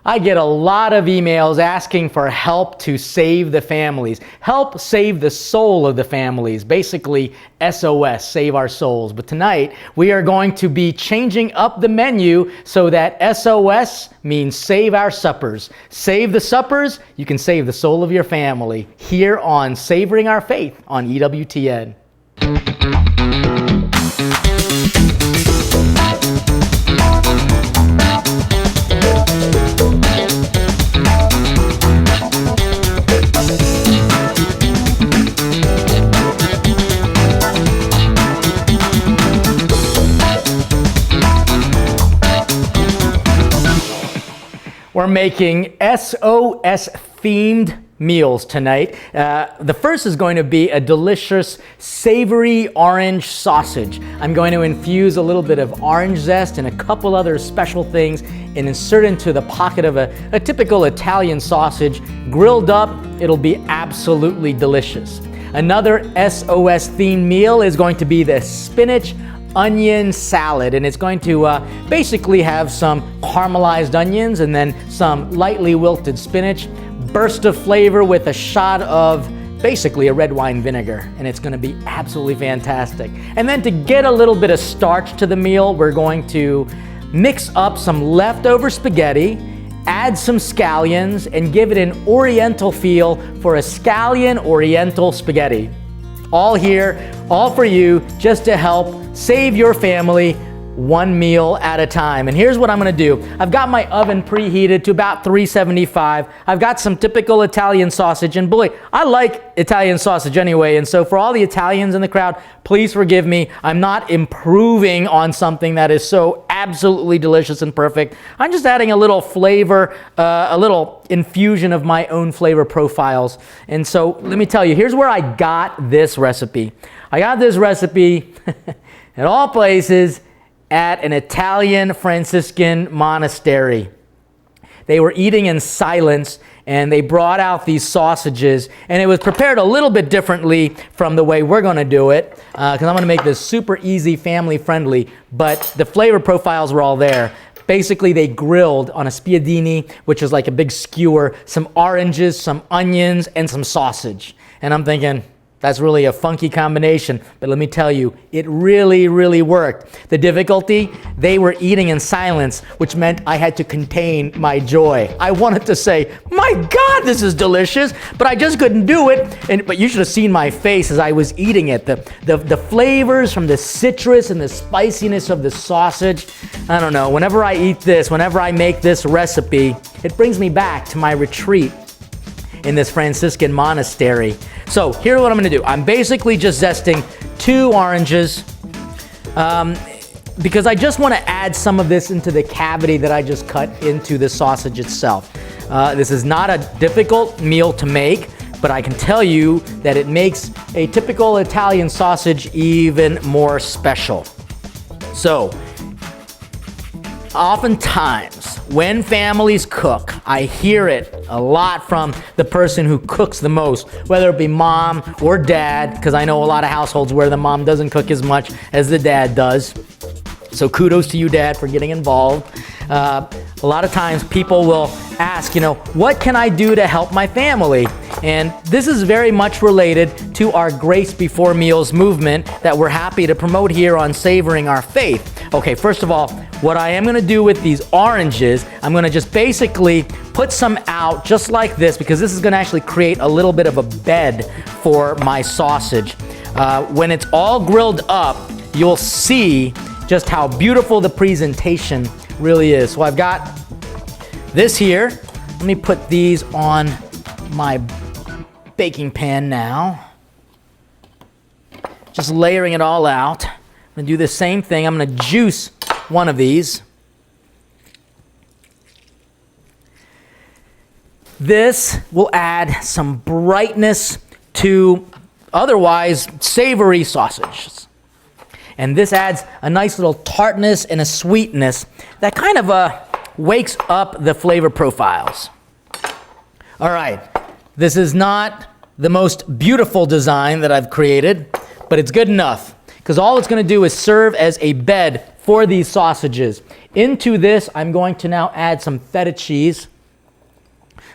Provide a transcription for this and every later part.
I get a lot of emails asking for help to save the families. Help save the soul of the families. Basically, S.O.S, save our souls. But tonight, we are going to be changing up the menu so that S.O.S means save our suppers. Save the suppers, you can save the soul of your family. Here on Savoring Our Faith on EWTN. We're making S.O.S themed meals tonight. The first is going to be a delicious savory orange sausage. I'm going to infuse a little bit of orange zest and a couple other special things and insert into the pocket of a typical Italian sausage. Grilled up, it'll be absolutely delicious. Another S.O.S themed meal is going to be the spinach onion salad, and it's going to basically have some caramelized onions and then some lightly wilted spinach, burst of flavor with a shot of basically a red wine vinegar, and it's going to be absolutely fantastic. And then to get a little bit of starch to the meal, we're going to mix up some leftover spaghetti, add some scallions, and give it an oriental feel for a scallion oriental spaghetti. All here, all for you, just to help save your family one meal at a time. And here's what I'm going to do. I've got my oven preheated to about 375. I've got some typical Italian sausage, and boy, I like Italian sausage anyway. And so for all the Italians in the crowd, please forgive me. I'm not improving on something that is so absolutely delicious and perfect. I'm just adding a little flavor, a little infusion of my own flavor profiles. And so let me tell you, here's where I got this recipe. I got this recipe at all places at an Italian Franciscan monastery. They were eating in silence, and they brought out these sausages, and it was prepared a little bit differently from the way we're going to do it, because I'm going to make this super easy, family friendly, but the flavor profiles were all there. Basically, they grilled on a spiedini, which is like a big skewer, some oranges, some onions, and some sausage. And I'm thinking, that's really a funky combination, but let me tell you, it really, really worked. The difficulty, they were eating in silence, which meant I had to contain my joy. I wanted to say, my God, this is delicious, but I just couldn't do it. But you should have seen my face as I was eating it. The flavors from the citrus and the spiciness of the sausage. I don't know, whenever I eat this, whenever I make this recipe, it brings me back to my retreat in this Franciscan monastery. So here's what I'm going to do. I'm basically just zesting 2 oranges because I just want to add some of this into the cavity that I just cut into the sausage itself. This is not a difficult meal to make, but I can tell you that it makes a typical Italian sausage even more special. So, oftentimes, when families cook, I hear it a lot from the person who cooks the most, whether it be mom or dad, because I know a lot of households where the mom doesn't cook as much as the dad does. So kudos to you, Dad, for getting involved. A lot of times people will ask, what can I do to help my family? And this is very much related to our Grace Before Meals movement that we're happy to promote here on Savoring Our Faith. Okay, first of all, what I am going to do with these oranges, I'm going to just basically put some out just like this, because this is going to actually create a little bit of a bed for my sausage. When it's all grilled up, you'll see just how beautiful the presentation really is. So I've got this here. Let me put these on my baking pan now. Just layering it all out. I'm going to do the same thing. I'm going to juice one of these. This will add some brightness to otherwise savory sausages. And this adds a nice little tartness and a sweetness that kind of wakes up the flavor profiles. All right, this is not the most beautiful design that I've created, but it's good enough, because all it's going to do is serve as a bed for these sausages. Into this, I'm going to now add some feta cheese.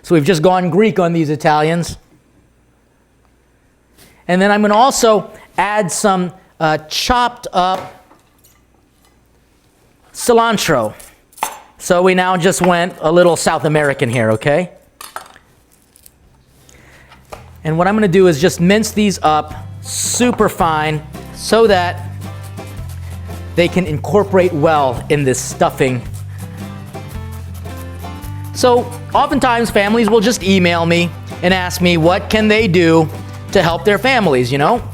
So we've just gone Greek on these Italians. And then I'm going to also add some chopped up cilantro. So we now just went a little South American here, okay? And what I'm going to do is just mince these up super fine so that they can incorporate well in this stuffing. So oftentimes families will just email me and ask me what can they do to help their families, you know?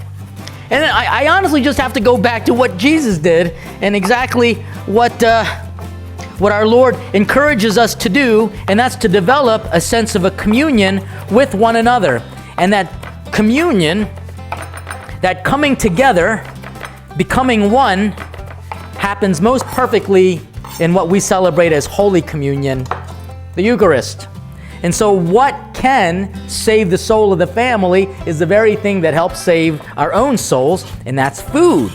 And I honestly just have to go back to what Jesus did and exactly what our Lord encourages us to do, and that's to develop a sense of a communion with one another. And that communion, that coming together, becoming one, happens most perfectly in what we celebrate as Holy Communion, the Eucharist. And so what can save the soul of the family is the very thing that helps save our own souls, and that's food.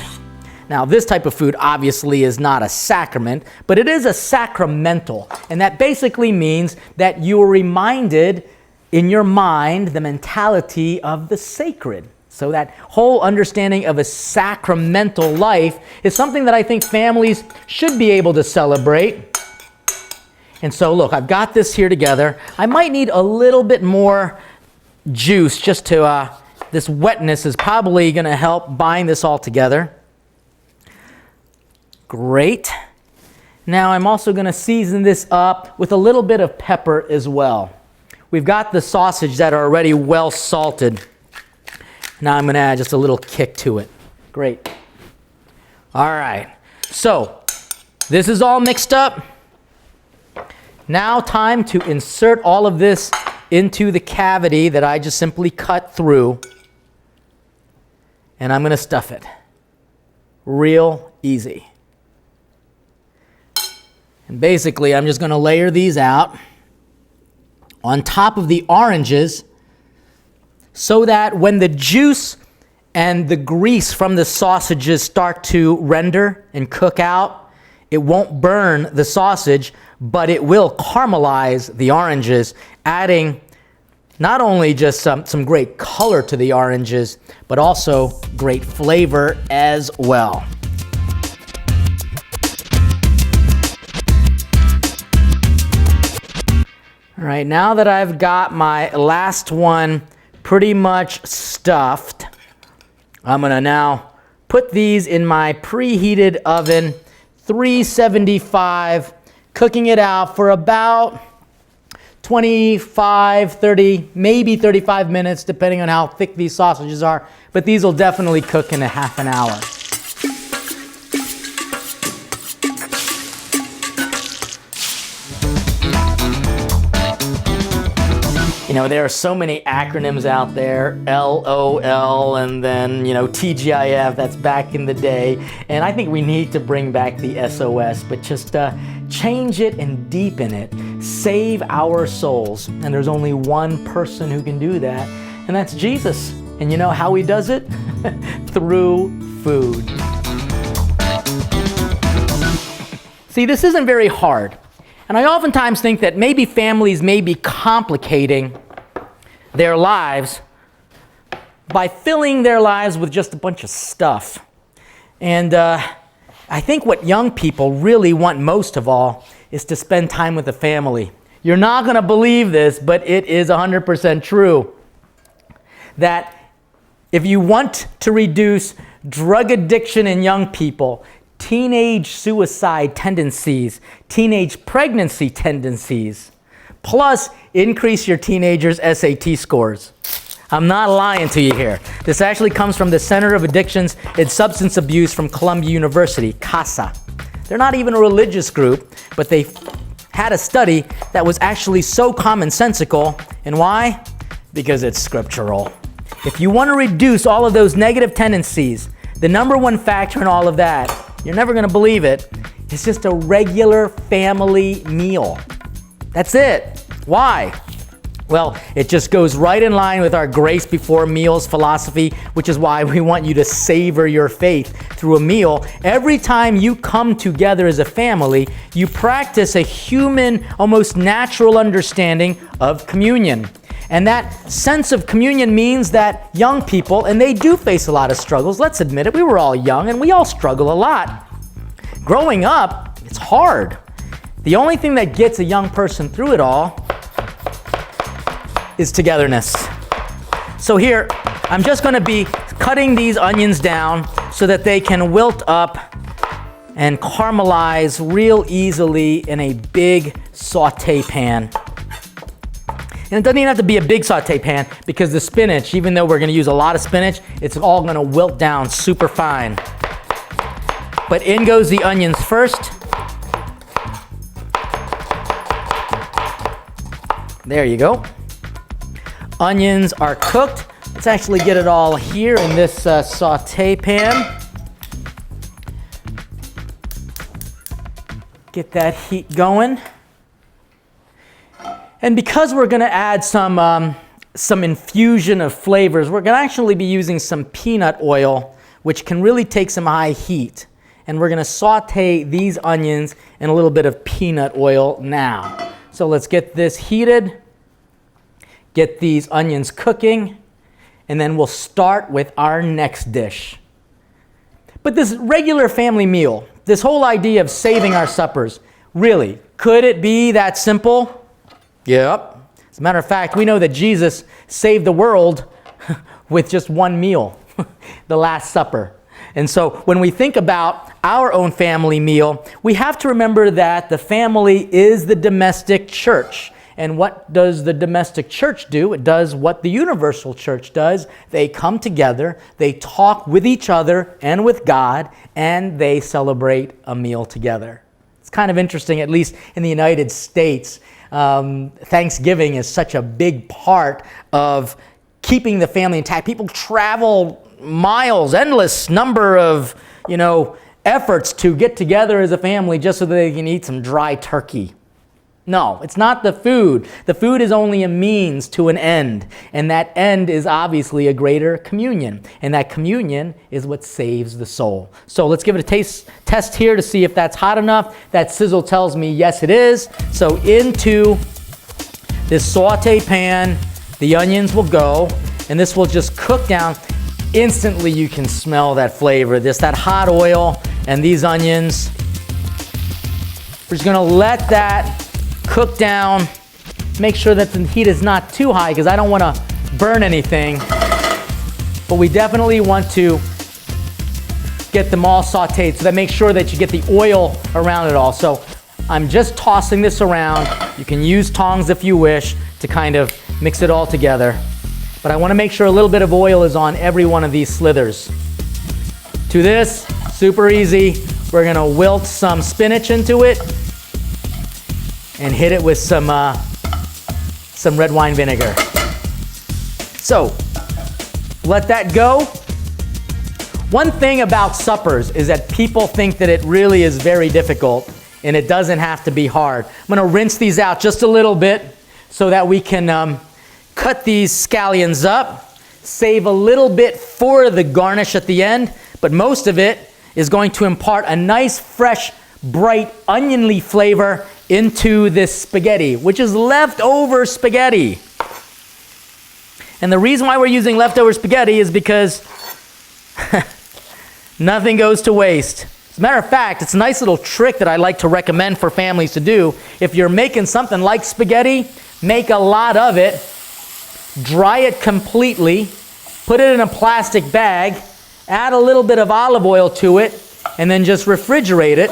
Now, this type of food obviously is not a sacrament, but it is a sacramental. And that basically means that you are reminded in your mind the mentality of the sacred. So that whole understanding of a sacramental life is something that I think families should be able to celebrate. And so look, I've got this here together. I might need a little bit more juice just to, this wetness is probably going to help bind this all together. Great. Now I'm also going to season this up with a little bit of pepper as well. We've got the sausage that are already well salted. Now I'm going to add just a little kick to it. Great. All right. So this is all mixed up. Now time to insert all of this into the cavity that I just simply cut through. And I'm going to stuff it. Real easy. And basically I'm just going to layer these out on top of the oranges so that when the juice and the grease from the sausages start to render and cook out, it won't burn the sausage, but it will caramelize the oranges, adding not only just some great color to the oranges, but also great flavor as well. All right, now that I've got my last one pretty much stuffed, I'm gonna now put these in my preheated oven, 375, cooking it out for about 25, 30, maybe 35 minutes, depending on how thick these sausages are, but these will definitely cook in a half an hour. You know, there are so many acronyms out there, LOL, and then, you know, TGIF, that's back in the day. And I think we need to bring back the S.O.S, but just change it and deepen it. Save our souls. And there's only one person who can do that, and that's Jesus. And you know how he does it? Through food. See, this isn't very hard. And I oftentimes think that maybe families may be complicating their lives by filling their lives with just a bunch of stuff. And I think what young people really want most of all is to spend time with the family. You're not going to believe this, but it is 100% true. That if you want to reduce drug addiction in young people, teenage suicide tendencies, teenage pregnancy tendencies, plus increase your teenagers' SAT scores. I'm not lying to you here. This actually comes from the Center of Addictions and Substance Abuse from Columbia University, CASA. They're not even a religious group, but they had a study that was actually so commonsensical. And why? Because it's scriptural. If you want to reduce all of those negative tendencies, the number one factor in all of that, you're never going to believe it, it's just a regular family meal. That's it. Why? Well, it just goes right in line with our grace before meals philosophy, which is why we want you to savor your faith through a meal. Every time you come together as a family, you practice a human, almost natural understanding of communion. And that sense of communion means that young people, and they do face a lot of struggles, let's admit it, we were all young and we all struggle a lot. Growing up, it's hard. The only thing that gets a young person through it all is togetherness. So here, I'm just going to be cutting these onions down so that they can wilt up and caramelize real easily in a big saute pan. And it doesn't even have to be a big saute pan because the spinach, even though we're going to use a lot of spinach, it's all going to wilt down super fine. But in goes the onions first. There you go. Onions are cooked. Let's actually get it all here in this saute pan. Get that heat going. And because we're going to add some infusion of flavors, we're going to actually be using some peanut oil, which can really take some high heat. And we're going to saute these onions in a little bit of peanut oil now. So let's get this heated, get these onions cooking, and then we'll start with our next dish. But this regular family meal, this whole idea of saving our suppers, really, could it be that simple? Yep. As a matter of fact, we know that Jesus saved the world with just one meal, the Last Supper. And so when we think about our own family meal, we have to remember that the family is the domestic church. And what does the domestic church do? It does what the universal church does. They come together, they talk with each other and with God, and they celebrate a meal together. It's kind of interesting, at least in the United States, Thanksgiving is such a big part of keeping the family intact. People travel miles, endless number of, efforts to get together as a family just so that they can eat some dry turkey. No, it's not the food. The food is only a means to an end. And that end is obviously a greater communion. And that communion is what saves the soul. So let's give it a test here to see if that's hot enough. That sizzle tells me yes, it is. So into this saute pan, the onions will go. And this will just cook down. Instantly you can smell that flavor. That hot oil and these onions. We're just going to let that cook down. Make sure that the heat is not too high because I don't want to burn anything. But we definitely want to get them all sauteed so that make sure that you get the oil around it all. So I'm just tossing this around. You can use tongs if you wish to kind of mix it all together. But I want to make sure a little bit of oil is on every one of these slithers. To this, super easy. We're going to wilt some spinach into it and hit it with some red wine vinegar. So, let that go. One thing about suppers is that people think that it really is very difficult, and it doesn't have to be hard. I'm going to rinse these out just a little bit so that we can cut these scallions up, save a little bit for the garnish at the end, but most of it is going to impart a nice, fresh, bright, onionly flavor into this spaghetti, which is leftover spaghetti. And the reason why we're using leftover spaghetti is because nothing goes to waste. As a matter of fact, it's a nice little trick that I like to recommend for families to do. If you're making something like spaghetti, make a lot of it, dry it completely, put it in a plastic bag, add a little bit of olive oil to it, and then just refrigerate it.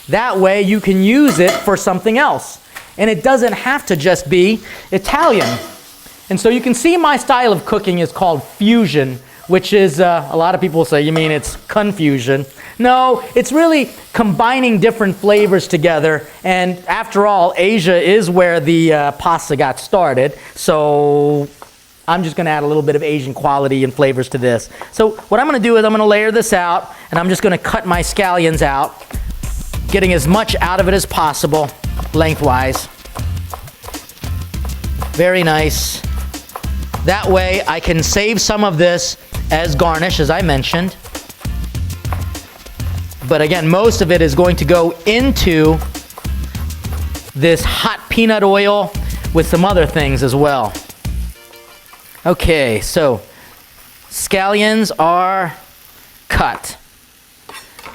That way you can use it for something else. And it doesn't have to just be Italian. And so you can see my style of cooking is called fusion, which is, a lot of people say, you mean it's confusion. No, it's really combining different flavors together. And after all, Asia is where the pasta got started. So I'm just going to add a little bit of Asian quality and flavors to this. So what I'm going to do is I'm going to layer this out, and I'm just going to cut my scallions out, getting as much out of it as possible lengthwise. Very nice. That way I can save some of this as garnish, as I mentioned. But again, most of it is going to go into this hot peanut oil with some other things as well. Okay, so scallions are cut.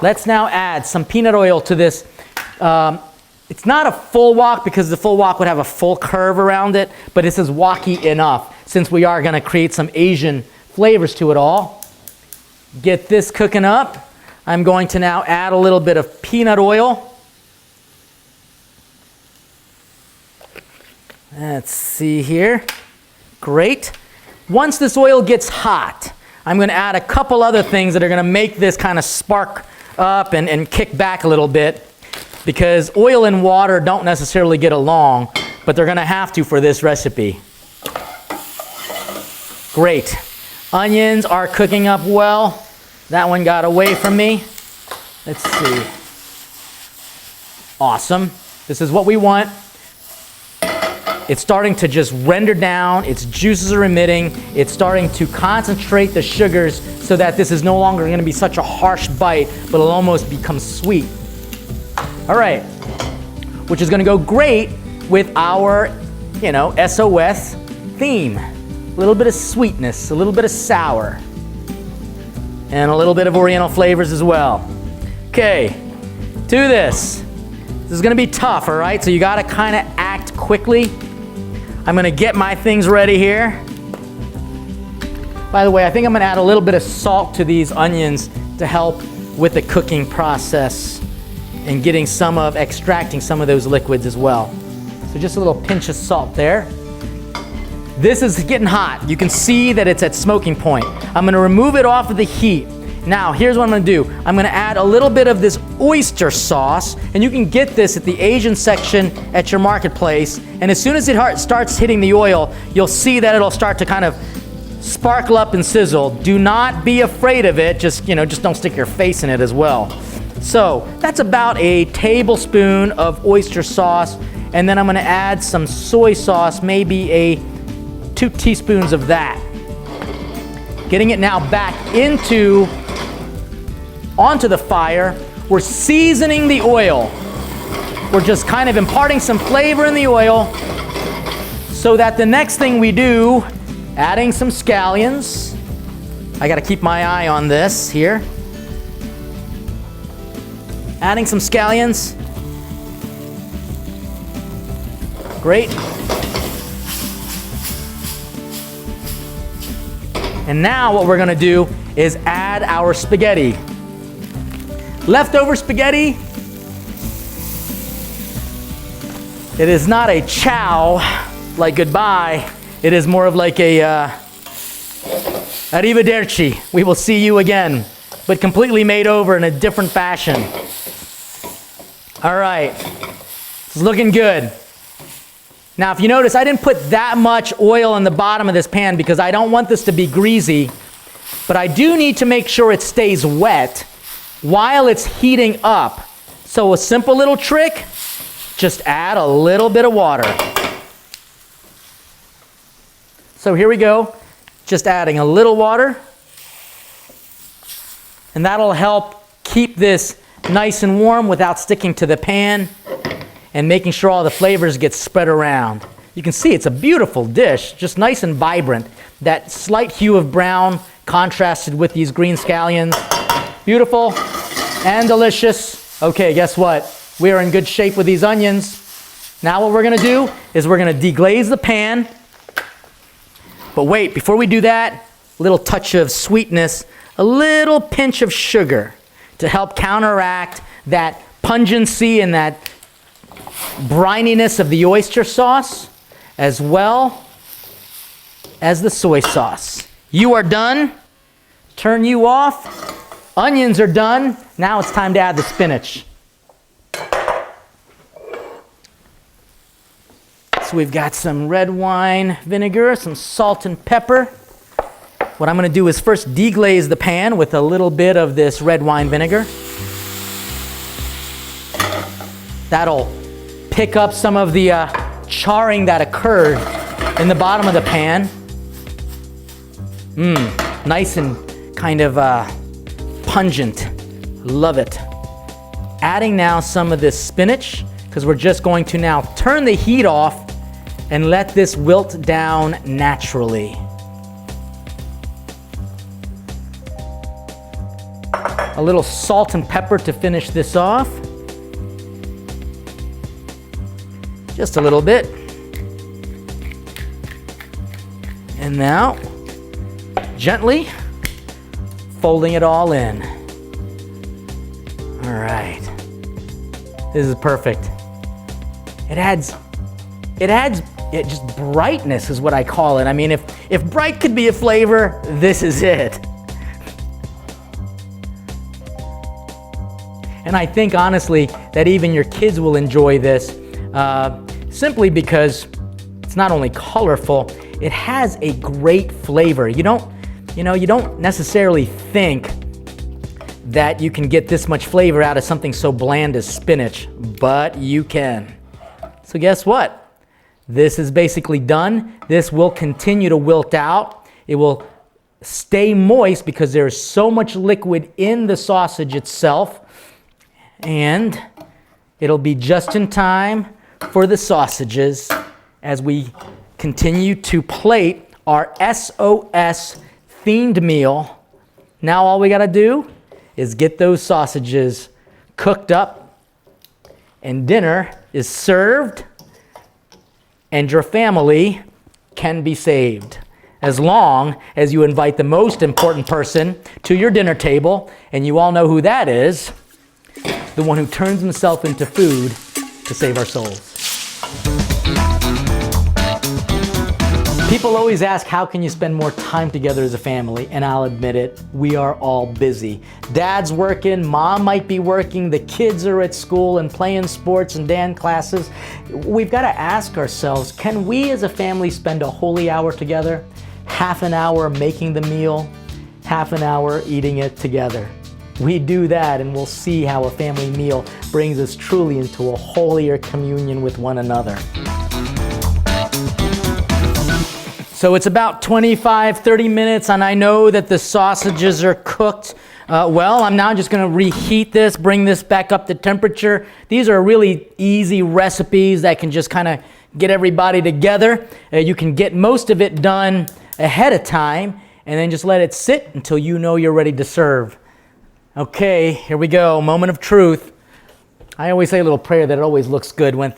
Let's now add some peanut oil to this. It's not a full wok because the full wok would have a full curve around it, but this is woky enough since we are going to create some Asian flavors to it all. Get this cooking up. I'm going to now add a little bit of peanut oil. Let's see here. Great. Once this oil gets hot, I'm going to add a couple other things that are going to make this kind of spark up and kick back a little bit, because oil and water don't necessarily get along, but they're going to have to for this recipe. Great. Onions are cooking up well. That one got away from me. Let's see. Awesome. This is what we want. It's starting to just render down. Its juices are emitting. It's starting to concentrate the sugars so that this is no longer going to be such a harsh bite, but it'll almost become sweet. All right. Which is going to go great with our, S.O.S. theme. A little bit of sweetness, a little bit of sour, and a little bit of Oriental flavors as well. Okay, to this. This is going to be tough, all right? So you got to kind of act quickly. I'm going to get my things ready here. By the way, I think I'm going to add a little bit of salt to these onions to help with the cooking process and extracting some of those liquids as well. So just a little pinch of salt there. This is getting hot. You can see that it's at smoking point. I'm going to remove it off of the heat. Now, here's what I'm going to do. I'm going to add a little bit of this oyster sauce, and you can get this at the Asian section at your marketplace. And as soon as it starts hitting the oil, you'll see that it'll start to kind of sparkle up and sizzle. Do not be afraid of it. Just don't stick your face in it as well. So that's about a tablespoon of oyster sauce, and then I'm going to add some soy sauce, maybe 2 teaspoons of that. Getting it now back onto the fire. We're seasoning the oil. We're just kind of imparting some flavor in the oil so that the next thing we do, adding some scallions. I got to keep my eye on this here. Adding some scallions. Great. And now what we're going to do is add our spaghetti. Leftover spaghetti. It is not a ciao, like goodbye. It is more of like a arrivederci. We will see you again, but completely made over in a different fashion. All right, it's looking good. Now, if you notice, I didn't put that much oil in the bottom of this pan because I don't want this to be greasy, but I do need to make sure it stays wet while it's heating up. So a simple little trick, just add a little bit of water. So here we go, just adding a little water, and that'll help keep this nice and warm without sticking to the pan, and making sure all the flavors get spread around. You can see it's a beautiful dish, just nice and vibrant. That slight hue of brown contrasted with these green scallions. Beautiful and delicious. Okay, guess what? We are in good shape with these onions. Now what we're gonna do is we're gonna deglaze the pan. But wait, before we do that, a little touch of sweetness, a little pinch of sugar to help counteract that pungency and that brininess of the oyster sauce, as well as the soy sauce. You are done. Turn you off. Onions are done. Now it's time to add the spinach. So we've got some red wine vinegar, some salt and pepper. What I'm going to do is first deglaze the pan with a little bit of this red wine vinegar. That'll pick up some of the charring that occurred in the bottom of the pan. Nice and kind of pungent. Love it. Adding now some of this spinach, because we're just going to now turn the heat off and let this wilt down naturally. A little salt and pepper to finish this off. Just a little bit. And now, gently folding it all in. All right. This is perfect. It adds just brightness is what I call it. I mean, if bright could be a flavor, this is it. And I think honestly that even your kids will enjoy this simply because it's not only colorful, it has a great flavor. You don't necessarily think that you can get this much flavor out of something so bland as spinach, but you can. So guess what? This is basically done. This will continue to wilt out. It will stay moist because there's so much liquid in the sausage itself, and it'll be just in time for the sausages as we continue to plate our S.O.S themed meal. Now all we gotta do is get those sausages cooked up, and dinner is served, and your family can be saved. As long as you invite the most important person to your dinner table, and you all know who that is, the one who turns himself into food to save our souls. People always ask, how can you spend more time together as a family? And I'll admit it, we are all busy. Dad's working, mom might be working, the kids are at school and playing sports and dance classes. We've got to ask ourselves, can we as a family spend a holy hour together? Half an hour making the meal, half an hour eating it together. We do that and we'll see how a family meal brings us truly into a holier communion with one another. So it's about 25-30 minutes, and I know that the sausages are cooked well. I'm now just going to reheat this, bring this back up to temperature. These are really easy recipes that can just kind of get everybody together. You can get most of it done ahead of time, and then just let it sit until you know you're ready to serve. Okay, here we go, moment of truth. I always say a little prayer that it always looks good when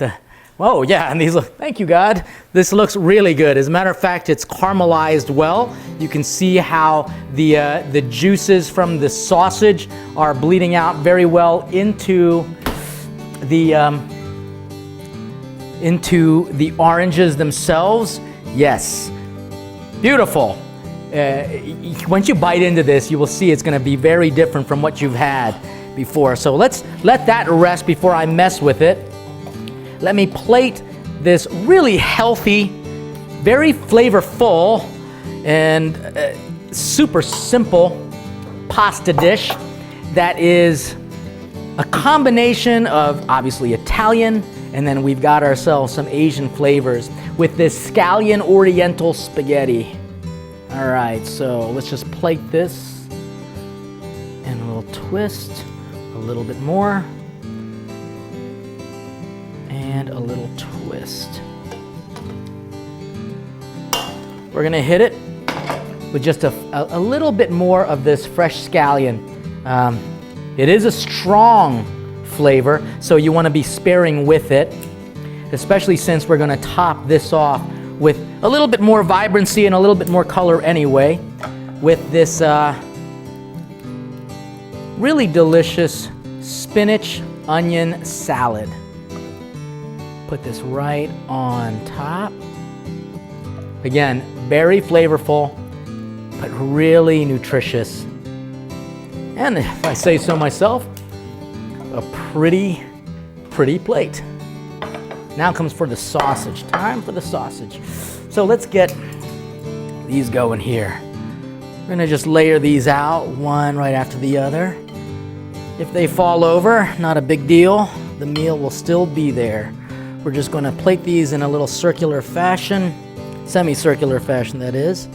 oh yeah, and these look, thank you God. This looks really good. As a matter of fact, it's caramelized well. You can see how the juices from the sausage are bleeding out very well into the oranges themselves. Yes, beautiful. Once you bite into this, you will see it's going to be very different from what you've had before. So let's let that rest before I mess with it. Let me plate this really healthy, very flavorful, and super simple pasta dish that is a combination of obviously Italian, and then we've got ourselves some Asian flavors with this scallion oriental spaghetti. All right, so let's just plate this and a little twist, a little bit more. And a little twist. We're gonna hit it with just a little bit more of this fresh scallion. It is a strong flavor, so you wanna be sparing with it, especially since we're gonna top this off with a little bit more vibrancy and a little bit more color anyway, with this really delicious spinach onion salad. Put this right on top. Again, very flavorful, but really nutritious. And if I say so myself, a pretty plate. Now comes for the sausage. Time for the sausage. So let's get these going here. We're gonna just layer these out, one right after the other. If they fall over, not a big deal. The meal will still be there. We're just going to plate these in a little circular fashion semicircular fashion, that is.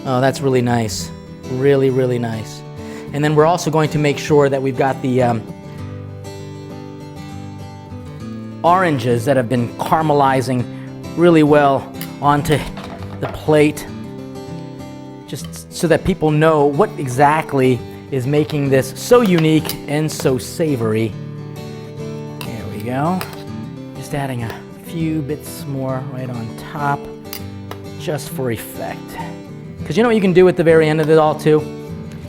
Oh, that's really nice. Really, really nice. And then we're also going to make sure that we've got the oranges that have been caramelizing really well onto the plate, just so that people know what exactly is making this so unique and so savory. There we go. Just adding a few bits more right on top, just for effect. Because you know what you can do at the very end of it all too?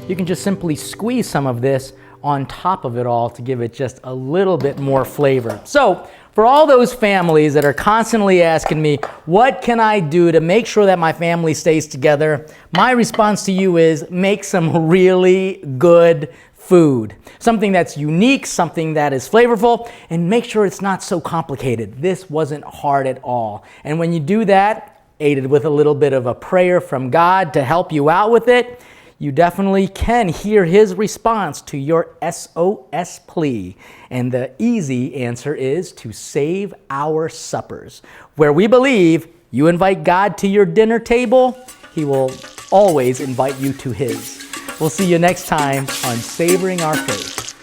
You can just simply squeeze some of this on top of it all to give it just a little bit more flavor. So, for all those families that are constantly asking me, what can I do to make sure that my family stays together? My response to you is make some really good food. Something that's unique, something that is flavorful, and make sure it's not so complicated. This wasn't hard at all. And when you do that, aided with a little bit of a prayer from God to help you out with it, you definitely can hear his response to your SOS plea. And the easy answer is to save our suppers, where we believe you invite God to your dinner table, he will always invite you to his. We'll see you next time on Savoring Our Faith.